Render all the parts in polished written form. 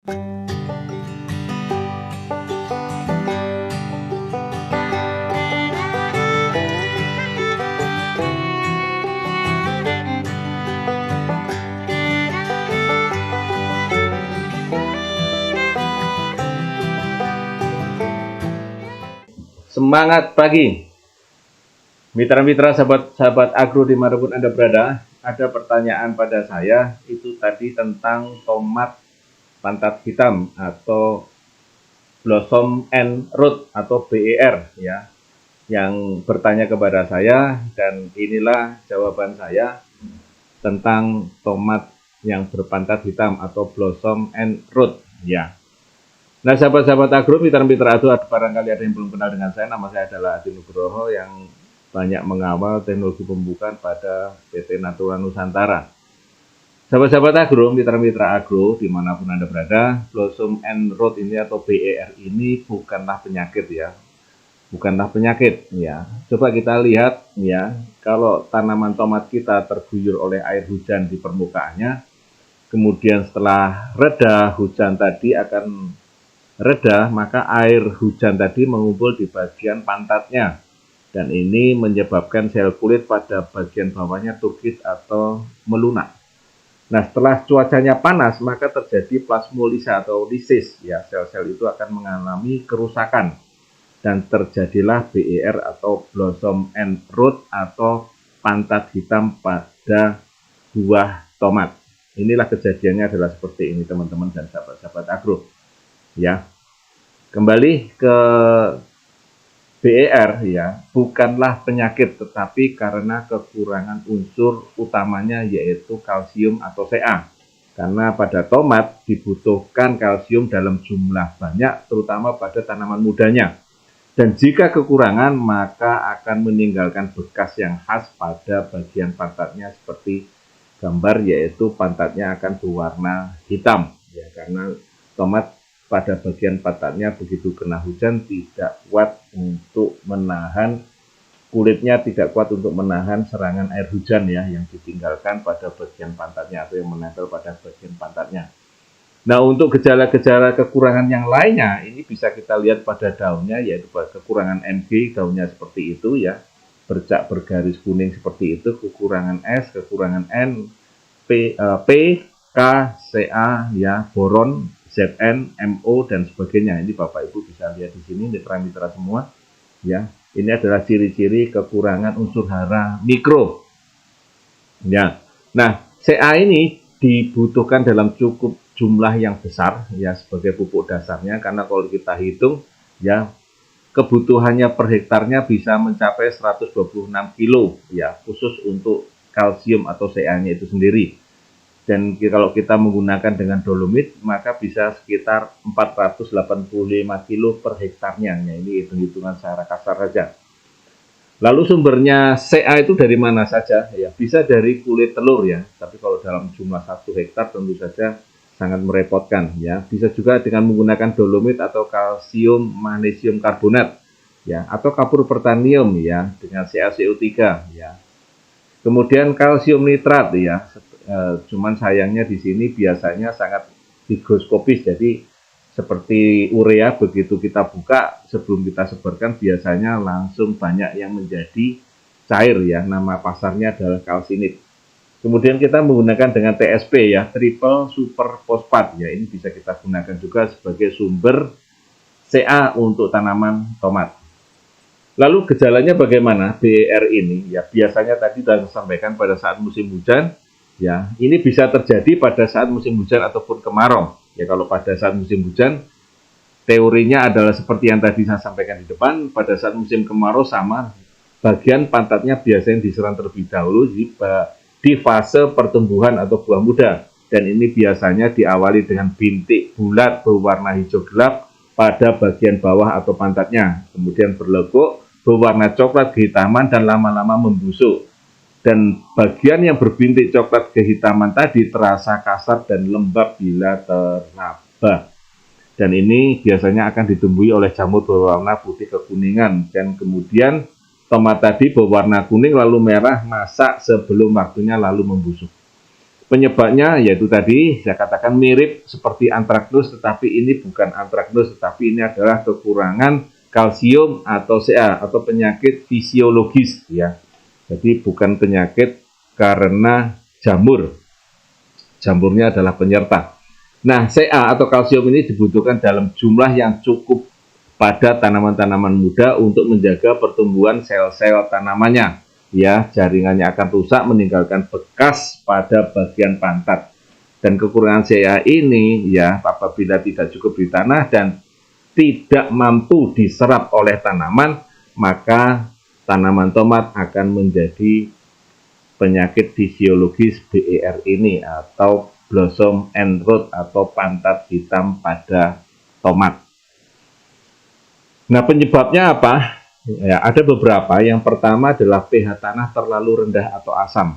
Semangat pagi, mitra-mitra sahabat-sahabat agro dimanapun Anda berada. Ada pertanyaan pada saya, itu tadi tentang tomat pantat hitam atau blossom end root atau BER ya, yang bertanya kepada saya, dan inilah jawaban saya tentang tomat yang berpantat hitam atau blossom end root ya. Nah, sahabat-sahabat agro, mitra-mitra agro, barangkali ada yang belum kenal dengan saya. Nama saya adalah Adi Nugroho yang banyak mengawal teknologi pembukaan pada PT Natura Nusantara. Sahabat-sahabat agro, mitra-mitra agro, dimanapun Anda berada, blossom end root ini atau BER ini bukanlah penyakit ya. Bukanlah penyakit ya. Coba kita lihat ya, kalau tanaman tomat kita terguyur oleh air hujan di permukaannya, kemudian setelah reda hujan tadi akan reda, maka air hujan tadi mengumpul di bagian pantatnya, dan ini menyebabkan sel kulit pada bagian bawahnya turgid atau melunak. Nah, setelah cuacanya panas, maka terjadi plasmolisa atau lisis ya, sel-sel itu akan mengalami kerusakan dan terjadilah BER atau blossom end root atau pantat hitam pada buah tomat. Inilah kejadiannya adalah seperti ini teman-teman dan sahabat-sahabat agro ya. Kembali ke BER ya, bukanlah penyakit tetapi karena kekurangan unsur utamanya yaitu kalsium atau Ca. Karena pada tomat dibutuhkan kalsium dalam jumlah banyak terutama pada tanaman mudanya. Dan jika kekurangan maka akan meninggalkan bekas yang khas pada bagian pantatnya seperti gambar, yaitu pantatnya akan berwarna hitam ya, karena tomat pada bagian pantatnya begitu kena hujan tidak kuat untuk menahan, kulitnya tidak kuat untuk menahan serangan air hujan ya, yang ditinggalkan pada bagian pantatnya atau yang menempel pada bagian pantatnya. Nah, untuk gejala-gejala kekurangan yang lainnya ini bisa kita lihat pada daunnya, yaitu kekurangan Mg, daunnya seperti itu ya, bercak bergaris kuning seperti itu, kekurangan S, kekurangan N, P, K, Ca ya, boron, Zn, Mo dan sebagainya. Ini Bapak Ibu bisa lihat di sini mitra-mitra semua ya. Ini adalah ciri-ciri kekurangan unsur hara mikro. Ya. Nah, Ca ini dibutuhkan dalam cukup jumlah yang besar ya sebagai pupuk dasarnya, karena kalau kita hitung ya kebutuhannya per hektarnya bisa mencapai 126 kilo ya, khusus untuk kalsium atau Ca-nya itu sendiri. Dan kalau kita menggunakan dengan dolomit maka bisa sekitar 485 kilo per hektarnya. Ya, ini hitung-hitungan secara kasar saja. Lalu sumbernya Ca itu dari mana saja? Ya, bisa dari kulit telur ya. Tapi kalau dalam jumlah 1 hektar tentu saja sangat merepotkan ya. Bisa juga dengan menggunakan dolomit atau kalsium magnesium karbonat ya, atau kapur pertanium ya dengan CaCO3 ya. Kemudian kalsium nitrat ya. Cuman sayangnya di sini biasanya sangat higroskopis, jadi seperti urea begitu kita buka sebelum kita sebarkan biasanya langsung banyak yang menjadi cair ya, nama pasarnya adalah kalsinit. Kemudian kita menggunakan dengan TSP ya, triple super fosfat ya, ini bisa kita gunakan juga sebagai sumber Ca untuk tanaman tomat. Lalu gejalanya bagaimana BER ini ya, biasanya tadi sudah saya sampaikan pada saat musim hujan. Ya, ini bisa terjadi pada saat musim hujan ataupun kemarau. Ya, kalau pada saat musim hujan, teorinya adalah seperti yang tadi saya sampaikan di depan. Pada saat musim kemarau sama, bagian pantatnya biasanya diserang terlebih dahulu di fase pertumbuhan atau buah muda. Dan ini biasanya diawali dengan bintik bulat berwarna hijau gelap pada bagian bawah atau pantatnya. Kemudian berlekuk, berwarna coklat kehitaman dan lama-lama membusuk. Dan bagian yang berbintik coklat kehitaman tadi terasa kasar dan lembab bila teraba. Dan ini biasanya akan ditumbuhi oleh jamur berwarna putih kekuningan. Dan kemudian tomat tadi berwarna kuning lalu merah, masak sebelum waktunya lalu membusuk. Penyebabnya yaitu tadi saya katakan mirip seperti antraknus, tetapi ini bukan antraknus, tetapi ini adalah kekurangan kalsium atau Ca atau penyakit fisiologis ya. Jadi bukan penyakit karena jamur. Jamurnya adalah penyerta. Nah, Ca atau kalsium ini dibutuhkan dalam jumlah yang cukup pada tanaman-tanaman muda untuk menjaga pertumbuhan sel-sel tanamannya. Ya, jaringannya akan rusak meninggalkan bekas pada bagian pantat. Dan kekurangan Ca ini ya apabila tidak cukup di tanah dan tidak mampu diserap oleh tanaman, maka tanaman tomat akan menjadi penyakit fisiologis BER ini atau blossom end rot atau pantat hitam pada tomat. Nah, penyebabnya apa? Ya, ada beberapa. Yang pertama adalah pH tanah terlalu rendah atau asam.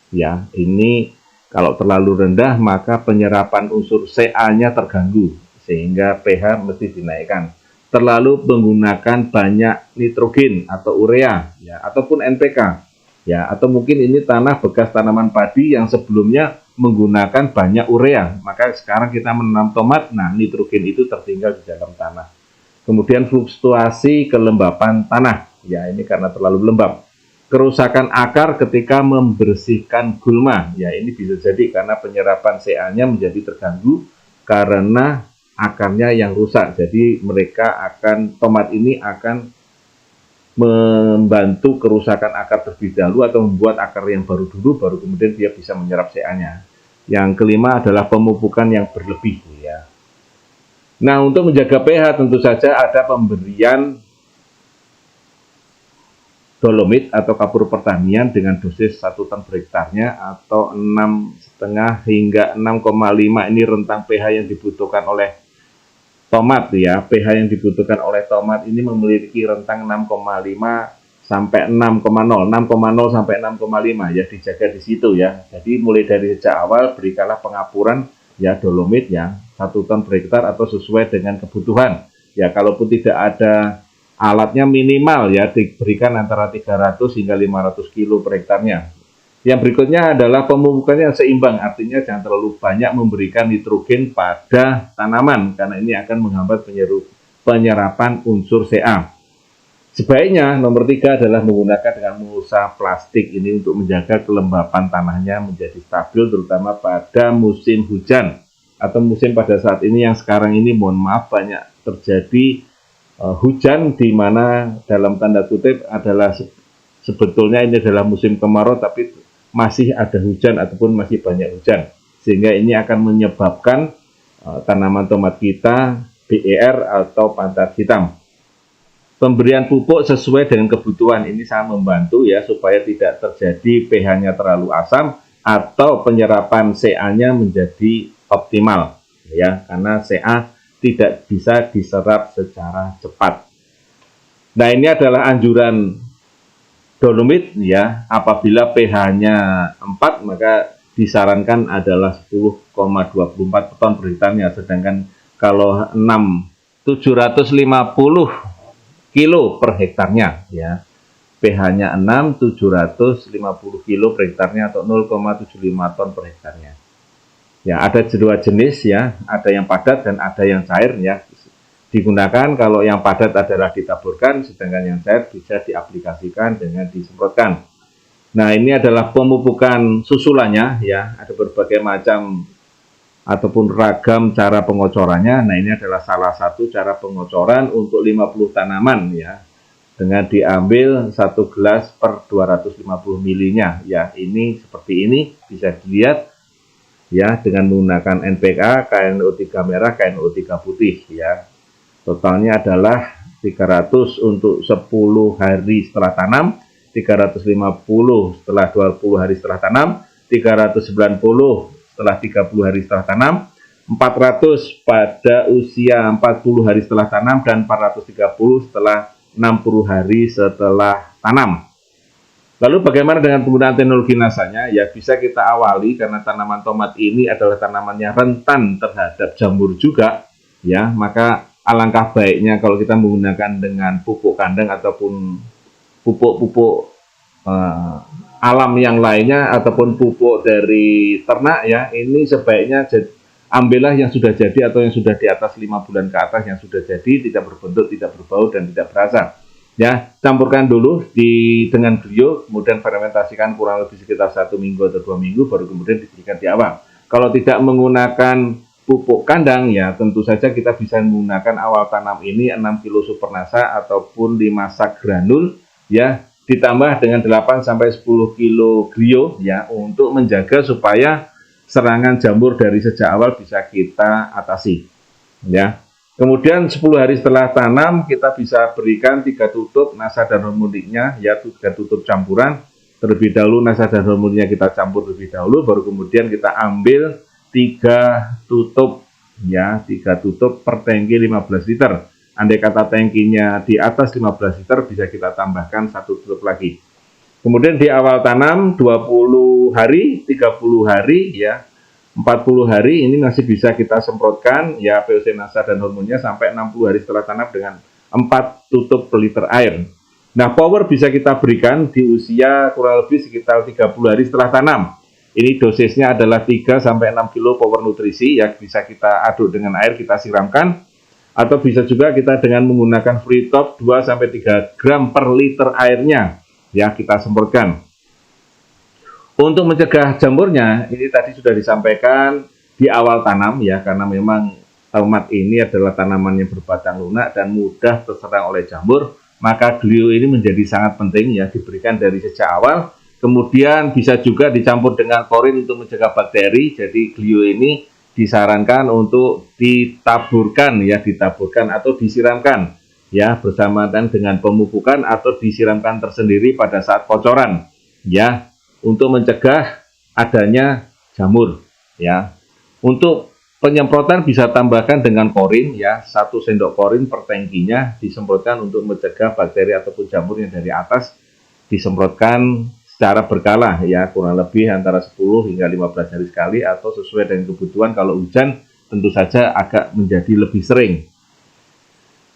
Ya, ini kalau terlalu rendah maka penyerapan unsur Ca-nya terganggu sehingga pH mesti dinaikkan. Terlalu menggunakan banyak nitrogen atau urea ya ataupun NPK. Ya, atau mungkin ini tanah bekas tanaman padi yang sebelumnya menggunakan banyak urea, maka sekarang kita menanam tomat, nah nitrogen itu tertinggal di dalam tanah. Kemudian fluktuasi kelembapan tanah, ya ini karena terlalu lembab. Kerusakan akar ketika membersihkan gulma, ya ini bisa jadi karena penyerapan Ca-nya menjadi terganggu karena akarnya yang rusak. Jadi tomat ini akan membantu kerusakan akar terlebih dahulu atau membuat akar yang baru dulu, baru kemudian dia bisa menyerap Ca-nya. Yang kelima adalah pemupukan yang berlebih, ya. Nah, untuk menjaga pH tentu saja ada pemberian dolomit atau kapur pertanian dengan dosis 1 ton per hektarnya atau 6,5 hingga 6,5 ini rentang pH yang dibutuhkan oleh tomat ya. pH yang dibutuhkan oleh tomat ini memiliki rentang 6,5 sampai 6,0, 6,0 sampai 6,5 ya, dijaga di situ ya. Jadi mulai dari sejak awal berikanlah pengapuran ya dolomit ya 1 ton per hektar atau sesuai dengan kebutuhan. Ya, kalaupun tidak ada alatnya minimal ya diberikan antara 300 hingga 500 kilo per hektarnya. Yang berikutnya adalah pemupukannya yang seimbang, artinya jangan terlalu banyak memberikan nitrogen pada tanaman karena ini akan menghambat penyerapan unsur Ca. Sebaiknya nomor 3 adalah menggunakan dengan mulsa plastik ini untuk menjaga kelembapan tanahnya menjadi stabil terutama pada musim hujan atau musim pada saat ini yang sekarang ini mohon maaf banyak terjadi hujan di mana dalam tanda kutip adalah sebetulnya ini adalah musim kemarau tapi masih ada hujan ataupun masih banyak hujan sehingga ini akan menyebabkan tanaman tomat kita BER atau pantat hitam. Pemberian pupuk sesuai dengan kebutuhan ini sangat membantu ya supaya tidak terjadi pH-nya terlalu asam atau penyerapan Ca-nya menjadi optimal ya karena Ca tidak bisa diserap secara cepat. Nah, ini adalah anjuran dolomit ya, apabila pH-nya 4 maka disarankan adalah 10,24 ton per hektarnya, sedangkan kalau 6 750 kilo per hektarnya ya. pH-nya 6 750 kilo per hektarnya atau 0,75 ton per hektarnya. Ya, ada dua jenis ya, ada yang padat dan ada yang cair ya. Digunakan kalau yang padat adalah ditaburkan, sedangkan yang cair bisa diaplikasikan dengan disemprotkan. Nah, ini adalah pemupukan susulannya ya, ada berbagai macam ataupun ragam cara pengocorannya. Nah, ini adalah salah satu cara pengocoran untuk 50 tanaman ya. Dengan diambil 1 gelas per 250 ml-nya ya. Ini seperti ini bisa dilihat ya dengan menggunakan NPK, KNO3 merah, KNO3 putih ya. Totalnya adalah 300 untuk 10 hari setelah tanam, 350 setelah 20 hari setelah tanam, 390 setelah 30 hari setelah tanam, 400 pada usia 40 hari setelah tanam, dan 430 setelah 60 hari setelah tanam. Lalu bagaimana dengan penggunaan teknologi nasanya? Ya bisa kita awali karena tanaman tomat ini adalah tanamannya rentan terhadap jamur juga. Ya, maka alangkah baiknya kalau kita menggunakan dengan pupuk kandang ataupun pupuk-pupuk alam yang lainnya ataupun pupuk dari ternak ya, ini sebaiknya ambillah yang sudah jadi atau yang sudah di atas 5 bulan ke atas, yang sudah jadi, tidak berbentuk, tidak berbau, dan tidak berasa. Ya, campurkan dulu dengan glio, kemudian fermentasikan kurang lebih sekitar 1 minggu atau 2 minggu, baru kemudian diberikan di awal. Kalau tidak menggunakan pupuk kandang, ya tentu saja kita bisa menggunakan awal tanam ini 6 kilo Supernasa ataupun 5 sak granul, ya, ditambah dengan 8 sampai 10 kilo glio ya, untuk menjaga supaya serangan jamur dari sejak awal bisa kita atasi ya. Kemudian 10 hari setelah tanam kita bisa berikan 3 tutup nasa dan hormoniknya ya, 3 tutup campuran. Terlebih dahulu nasa dan hormonnya kita campur terlebih dahulu, baru kemudian kita ambil 3 tutup ya, 3 tutup per tangki 15 liter. Andai kata tangkinya di atas 15 liter, bisa kita tambahkan 1 tutup lagi. Kemudian di awal tanam 20 hari, 30 hari ya, 40 hari ini masih bisa kita semprotkan ya POC nasa dan hormonnya sampai 60 hari setelah tanam dengan 4 tutup per liter air. Nah, power bisa kita berikan di usia kurang lebih sekitar 30 hari setelah tanam. Ini dosisnya adalah 3 sampai 6 kilo power nutrisi ya, bisa kita aduk dengan air, kita siramkan. Atau bisa juga kita dengan menggunakan free top 2 sampai 3 gram per liter airnya ya, kita semprotkan. Untuk mencegah jamurnya, ini tadi sudah disampaikan di awal tanam ya, karena memang tomat ini adalah tanaman yang berbatang lunak dan mudah terserang oleh jamur, maka glio ini menjadi sangat penting ya, diberikan dari sejak awal. Kemudian bisa juga dicampur dengan klorin untuk mencegah bakteri. Jadi glio ini disarankan untuk ditaburkan ya, ditaburkan atau disiramkan ya, bersamaan dengan pemupukan atau disiramkan tersendiri pada saat kocoran ya, untuk mencegah adanya jamur ya. Untuk penyemprotan bisa tambahkan dengan klorin ya, 1 sendok klorin per tangkinya disemprotkan untuk mencegah bakteri ataupun jamur yang dari atas, disemprotkan secara berkala ya, kurang lebih antara 10 hingga 15 hari sekali atau sesuai dengan kebutuhan. Kalau hujan tentu saja agak menjadi lebih sering.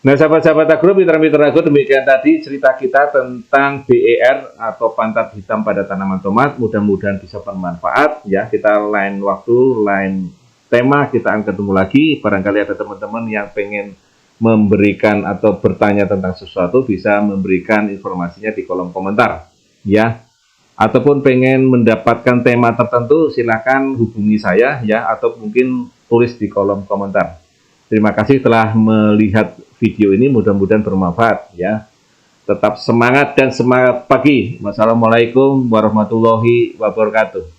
Nah, sahabat-sahabat agro, mitra-mitra agro, demikian tadi cerita kita tentang BER atau pantat hitam pada tanaman tomat. Mudah-mudahan bisa bermanfaat ya. Kita lain waktu, lain tema kita akan ketemu lagi. Barangkali ada teman-teman yang pengen memberikan atau bertanya tentang sesuatu, bisa memberikan informasinya di kolom komentar ya. Ataupun pengen mendapatkan tema tertentu, silakan hubungi saya ya, atau mungkin tulis di kolom komentar. Terima kasih telah melihat video ini, mudah-mudahan bermanfaat ya. Tetap semangat dan semangat pagi. Wassalamualaikum warahmatullahi wabarakatuh.